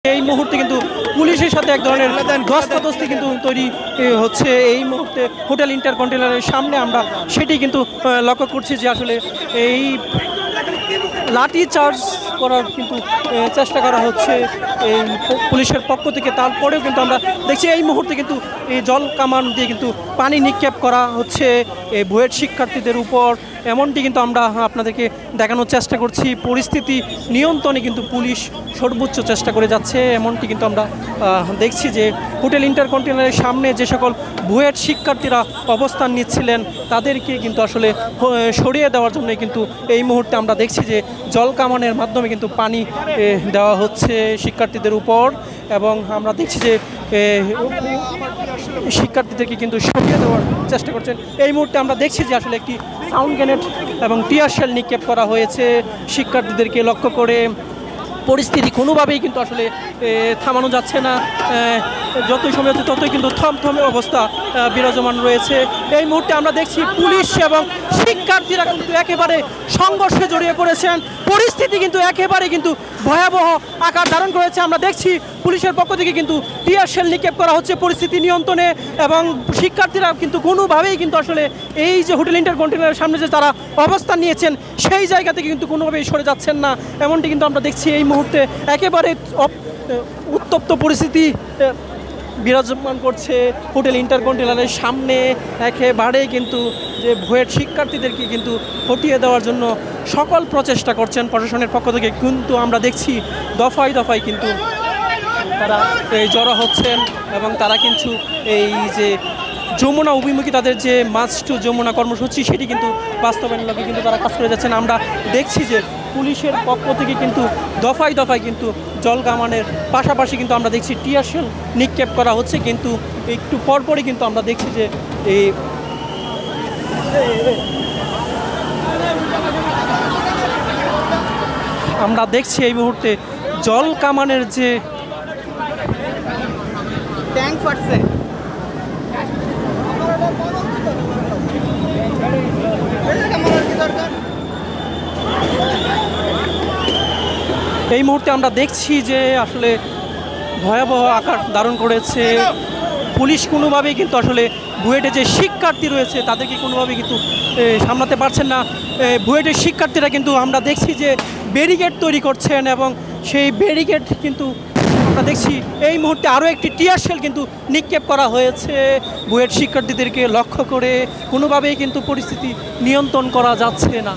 এই মুহূর্তে কিন্তু পুলিশের সাথে এক ধরনের ধস্তাধস্তি কিন্তু তৈরি হচ্ছে এই মুহূর্তে হোটেল ইন্টারকন্টিনেন্টালের সামনে আমরা সেটি কিন্তু লক্ষ্য করছি যে আসলে এই লাঠি চার্জ করার কিন্তু চেষ্টা করা হচ্ছে এই পুলিশের পক্ষ থেকে। তারপরেও কিন্তু আমরা দেখছি এই মুহূর্তে কিন্তু এই জল কামান দিয়ে কিন্তু পানি নিক্ষেপ করা হচ্ছে এই বুয়েট শিক্ষার্থীদের উপর, এমনটি কিন্তু আমরা আপনাদেরকে দেখানোর চেষ্টা করছি। পরিস্থিতি নিয়ন্ত্রণে কিন্তু পুলিশ সর্বোচ্চ চেষ্টা করে যাচ্ছে, এমনটি কিন্তু আমরা দেখছি যে হোটেল ইন্টারকন্টিনেন্টালের সামনে যে সকল বুয়েট শিক্ষার্থীরা অবস্থান নিচ্ছিলেন তাদেরকে কিন্তু আসলে সরিয়ে দেওয়ার জন্যই কিন্তু এই মুহূর্তে আমরা দেখছি যে জল কামানের মাধ্যমে কিন্তু পানি দেওয়া হচ্ছে শিক্ষার্থীদের উপর, এবং আমরা দেখছি যে শিক্ষার্থীদেরকে কিন্তু সরিয়ে দেওয়ার চেষ্টা করছেন। এই মুহূর্তে আমরা দেখছি যে আসলে একটি সাউন্ড গ্রেনেড এবং টিয়ার শেল নিক্ষেপ করা হয়েছে শিক্ষার্থীদেরকে লক্ষ্য করে। পরিস্থিতি কোনোভাবেই কিন্তু আসলে থামানো যাচ্ছে না, যতই সময় হচ্ছে ততই কিন্তু থমথমে অবস্থা বিরাজমান রয়েছে। এই মুহূর্তে আমরা দেখছি পুলিশ এবং শিক্ষার্থীরা কিন্তু একেবারে সংঘর্ষে জড়িয়ে পড়েছেন, পরিস্থিতি কিন্তু একেবারে কিন্তু ভয়াবহ আকার ধারণ করেছে। আমরা দেখছি পুলিশের পক্ষ থেকে কিন্তু টিয়ার শেল নিক্ষেপ করা হচ্ছে পরিস্থিতি নিয়ন্ত্রণে, এবং শিক্ষার্থীরা কিন্তু কোনোভাবেই কিন্তু আসলে এই যে হোটেল ইন্টারকন্টিনেন্টালের সামনে যে তারা অবস্থান নিয়েছেন সেই জায়গা থেকে কিন্তু কোনোভাবেই সরে যাচ্ছেন না, এমনটি কিন্তু আমরা দেখছি। এই মুহূর্তে একেবারে উত্তপ্ত পরিস্থিতি বিরাজমান করছে হোটেল ইন্টারকন্টিনেন্টালের সামনে। একেবারে কিন্তু যে বুয়েট শিক্ষার্থীদেরকে কিন্তু হটিয়ে দেওয়ার জন্য সকল প্রচেষ্টা করছেন প্রশাসনের পক্ষ থেকে, কিন্তু আমরা দেখছি দফায় দফায় কিন্তু তারা জড়ো হচ্ছেন, এবং তারা কিন্তু এই যে যমুনা অভিমুখী তাদের যে মার্চ টু যমুনা কর্মসূচি সেটি কিন্তু বাস্তবায়নের লক্ষ্যে কিন্তু তারা কাজ করে যাচ্ছেন। আমরা দেখছি যে পুলিশের পক্ষ থেকে কিন্তু দফায় দফায় কিন্তু জল কামানের পাশাপাশি কিন্তু আমরা দেখছি টিয়ার শেল নিক্ষেপ করা হচ্ছে, কিন্তু একটু পরপরই কিন্তু আমরা দেখছি যে এই আমরা দেখছি এই মুহূর্তে জল কামানের যে ট্যাঙ্ক ফাটছে, এই মুহূর্তে আমরা দেখছি যে আসলে ভয়াবহ আকার ধারণ করেছে। পুলিশ কোনোভাবেই কিন্তু আসলে বুয়েটে যে শিক্ষার্থী রয়েছে তাদেরকে কোনোভাবেই কিন্তু সামলাতে পারছেন না। বুয়েটের শিক্ষার্থীরা কিন্তু আমরা দেখছি যে ব্যারিকেড তৈরি করছেন, এবং সেই ব্যারিকেড কিন্তু আমরা দেখছি এই মুহূর্তে আরও একটি টিয়ার শেল কিন্তু নিক্ষেপ করা হয়েছে বুয়েট শিক্ষার্থীদেরকে লক্ষ্য করে। কোনোভাবেই কিন্তু পরিস্থিতি নিয়ন্ত্রণ করা যাচ্ছে না।